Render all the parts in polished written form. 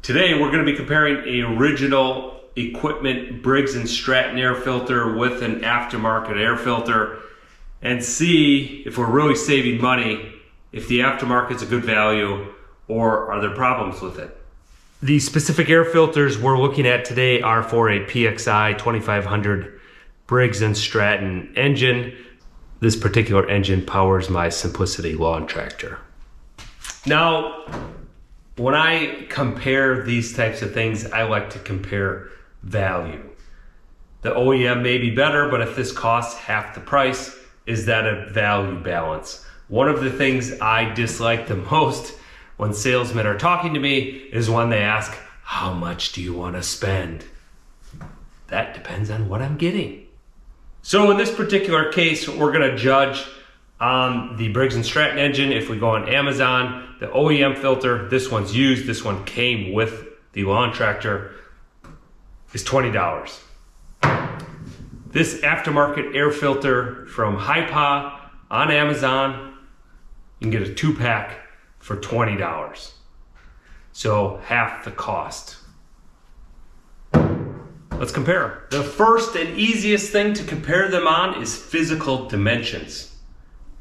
Today we're going to be comparing a original equipment Briggs Stratton air filter with an aftermarket air filter and see if we're really saving money, if the aftermarket's a good value, or are there problems with it. The specific air filters we're looking at today are for a PXI 2500 Briggs Stratton engine. This particular engine powers my Simplicity lawn tractor. Now, when I compare these types of things, I like to compare value. The OEM may be better, but if this costs half the price, is that a value balance? One of the things I dislike the most when salesmen are talking to me is when they ask, how much do you want to spend? That depends on what I'm getting. So in this particular case, we're going to judge on the Briggs Stratton engine. If we go on Amazon, the OEM filter, this one's used, this one came with the lawn tractor, is $20. This aftermarket air filter from HiPA on Amazon, you can get a 2-pack for $20. So half the cost. Let's compare them. The first and easiest thing to compare them on is physical dimensions.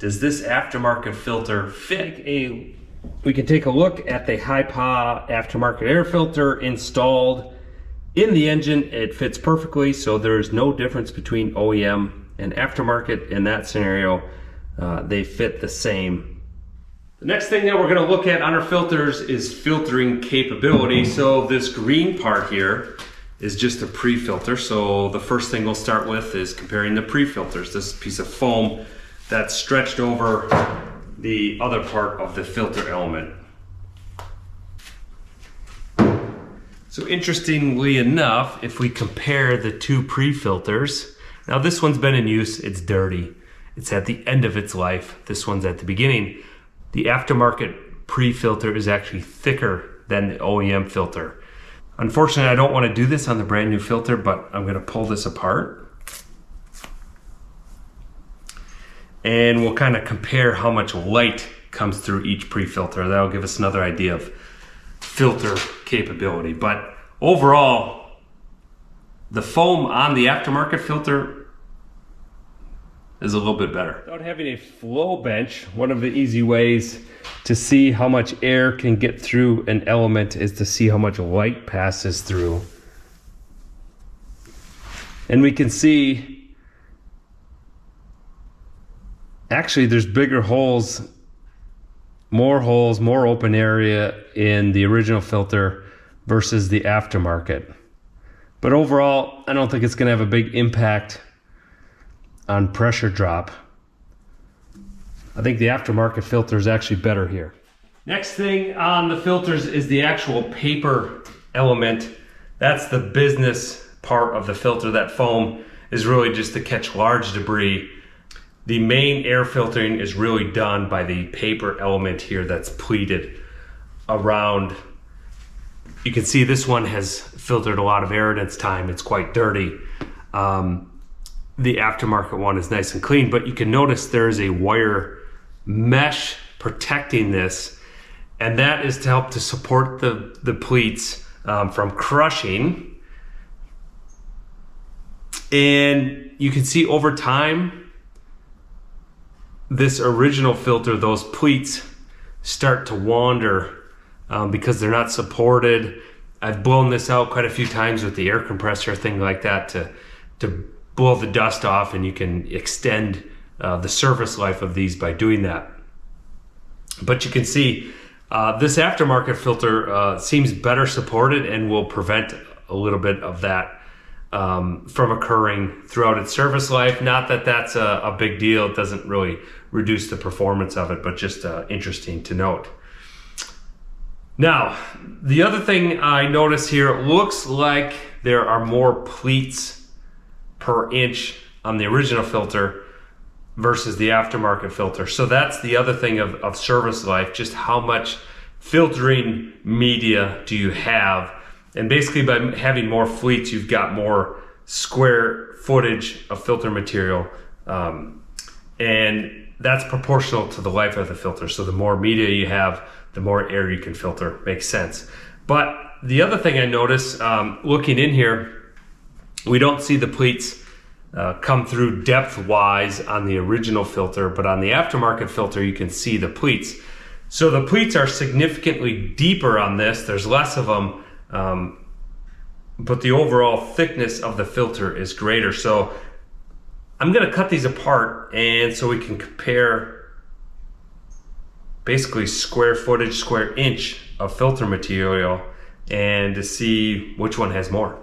Does this aftermarket filter fit? We can take a look at the HiPA aftermarket air filter installed in the engine. It fits perfectly, so there's no difference between OEM and aftermarket in that scenario. They fit the same. The next thing that we're going to look at on our filters is filtering capability. So this green part here is just a pre-filter. So the first thing we'll start with is comparing the pre-filters. This piece of foam that's stretched over the other part of the filter element. So interestingly enough, if we compare the two pre-filters, now this one's been in use, it's dirty. It's at the end of its life. This one's at the beginning. The aftermarket pre-filter is actually thicker than the OEM filter. Unfortunately, I don't want to do this on the brand new filter, but I'm going to pull this apart. And we'll kind of compare how much light comes through each pre-filter. That'll give us another idea of filter capability. But overall, the foam on the aftermarket filter is a little bit better. Without having a flow bench, one of the easy ways to see how much air can get through an element is to see how much light passes through. And we can see, actually there's bigger holes, more open area in the original filter versus the aftermarket. But overall, I don't think it's going to have a big impact on pressure drop. I think the aftermarket filter is actually better here. Next thing on the filters is the actual paper element. That's the business part of the filter. That foam is really just to catch large debris. The main air filtering is really done by the paper element here that's pleated around. You can see this one has filtered a lot of air in its time. It's quite dirty. The aftermarket one is nice and clean, but you can notice there's a wire mesh protecting this, and that is to help to support the pleats from crushing. And you can see over time, this original filter, those pleats start to wander because they're not supported. I've blown this out quite a few times with the air compressor, thing like that, to blow the dust off, and you can extend the service life of these by doing that. But you can see this aftermarket filter seems better supported and will prevent a little bit of that from occurring throughout its service life. Not that that's a big deal. It doesn't really reduce the performance of it, but just interesting to note. Now, the other thing I notice here, it looks like there are more pleats per inch on the original filter versus the aftermarket filter. So that's the other thing of service life, just how much filtering media do you have. And basically by having more fleets, you've got more square footage of filter material. And that's proportional to the life of the filter. So the more media you have, the more air you can filter. Makes sense. But the other thing I noticed, looking in here, we don't see the pleats come through depth-wise on the original filter, but on the aftermarket filter, you can see the pleats. So the pleats are significantly deeper on this. There's less of them, but the overall thickness of the filter is greater. So I'm gonna cut these apart, and so we can compare basically square footage, square inch of filter material, and to see which one has more.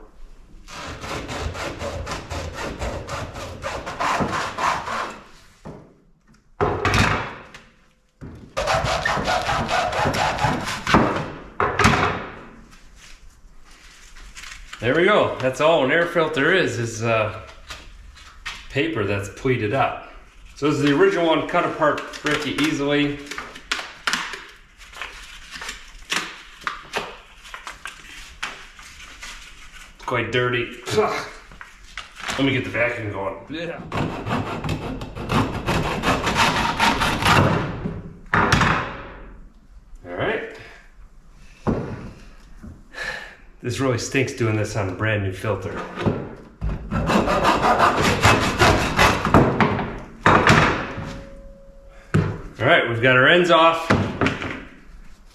There we go. That's all an air filter is paper that's pleated up. So this is the original one, cut apart pretty easily. It's quite dirty. Ugh. Let me get the vacuum going. Yeah. All right. This really stinks doing this on a brand new filter. All right, we've got our ends off.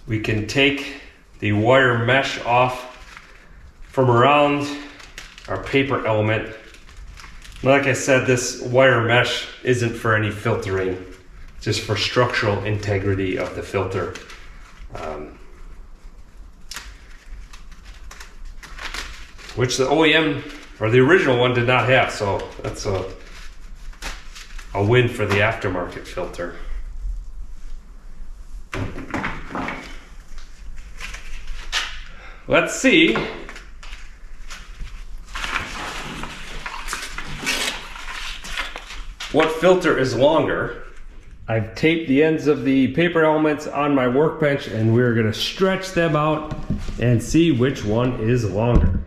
We can take the wire mesh off from around our paper element. Like I said, this wire mesh isn't for any filtering, just for structural integrity of the filter. Which the OEM, or the original one, did not have, so that's a win for the aftermarket filter. Let's see what filter is longer. I've taped the ends of the paper elements on my workbench, and we're gonna stretch them out and see which one is longer.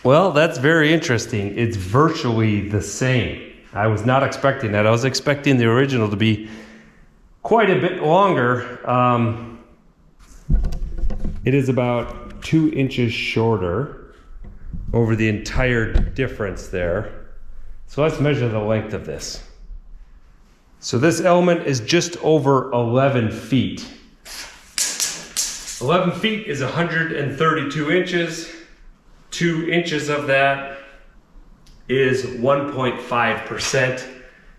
Well, that's very interesting. It's virtually the same. I was not expecting that. I was expecting the original to be quite a bit longer. It is about 2 inches shorter over the entire difference there. So let's measure the length of this. So this element is just over 11 feet. 11 feet is 132 inches. 2 inches of that is 1.5%.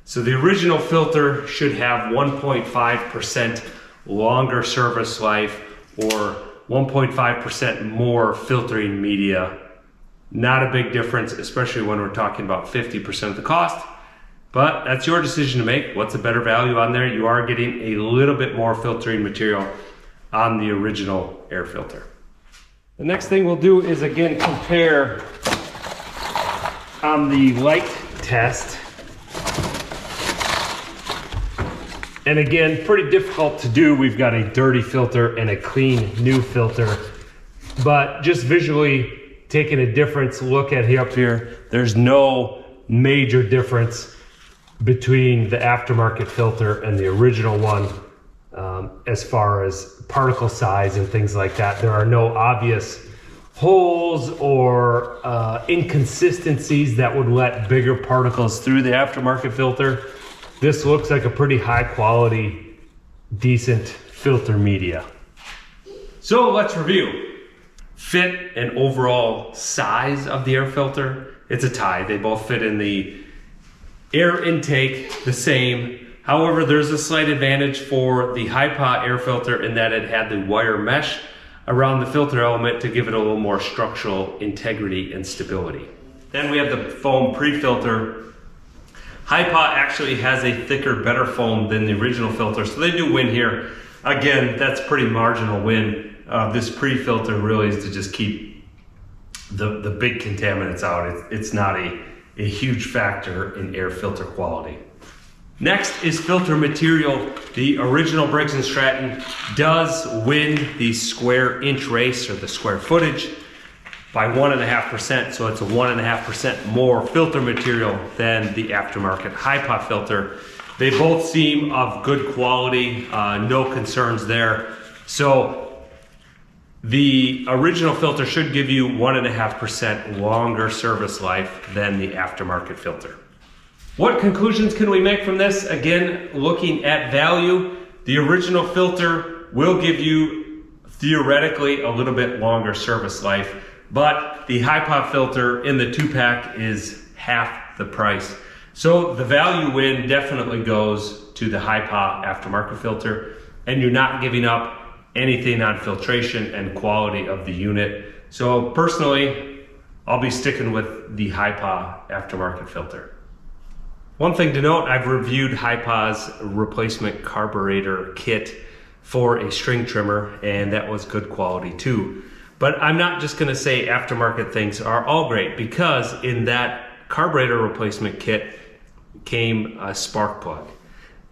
So the original filter should have 1.5% longer service life, or 1.5% more filtering media. Not a big difference, especially when we're talking about 50% of the cost, but that's your decision to make. What's a better value on there? You are getting a little bit more filtering material on the original air filter. The next thing we'll do is again compare on the light test. And again, pretty difficult to do. We've got a dirty filter and a clean new filter, but just visually taking a difference, look at here up here, there's no major difference between the aftermarket filter and the original one. As far as particle size and things like that, there are no obvious holes or inconsistencies that would let bigger particles through the aftermarket filter. This looks like a pretty high quality, decent filter media. So let's review. Fit and overall size of the air filter, it's a tie. They both fit in the air intake the same. However, there's a slight advantage for the HiPA air filter in that it had the wire mesh around the filter element to give it a little more structural integrity and stability. Then we have the foam pre-filter. HiPA actually has a thicker, better foam than the original filter, so they do win here. Again, that's pretty marginal win. This pre-filter really is to just keep the big contaminants out. It's not a huge factor in air filter quality. Next is filter material. The original Briggs Stratton does win the square inch race, or the square footage, by 1.5%. So it's a 1.5% more filter material than the aftermarket HiPA filter. They both seem of good quality, no concerns there. So the original filter should give you 1.5% longer service life than the aftermarket filter. What conclusions can we make from this? Again, looking at value, the original filter will give you theoretically a little bit longer service life, but the HiPA filter in the 2-pack is half the price. So the value win definitely goes to the HiPA aftermarket filter, and you're not giving up anything on filtration and quality of the unit. So personally, I'll be sticking with the HiPA aftermarket filter. One thing to note, I've reviewed HiPA's replacement carburetor kit for a string trimmer, and that was good quality too. But I'm not just gonna say aftermarket things are all great, because in that carburetor replacement kit came a spark plug.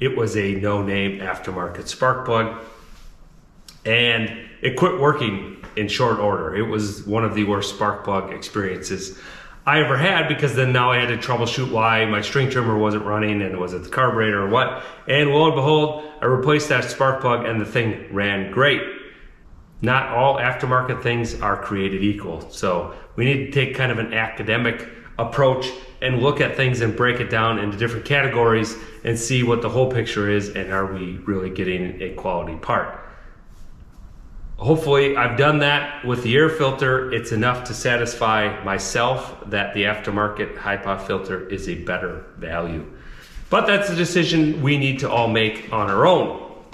It was a no-name aftermarket spark plug, and it quit working in short order. It was one of the worst spark plug experiences I ever had, because then now I had to troubleshoot why my string trimmer wasn't running, and was it the carburetor or what? And lo and behold, I replaced that spark plug and the thing ran great. Not all aftermarket things are created equal. So we need to take kind of an academic approach and look at things and break it down into different categories and see what the whole picture is, and are we really getting a quality part. Hopefully I've done that with the air filter. It's enough to satisfy myself that the aftermarket HiPA filter is a better value. But that's a decision we need to all make on our own.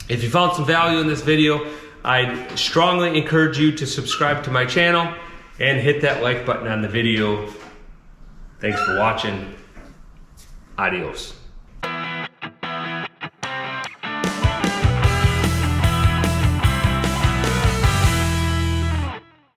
If you found some value in this video, I'd strongly encourage you to subscribe to my channel and hit that like button on the video. Thanks for watching. Adios.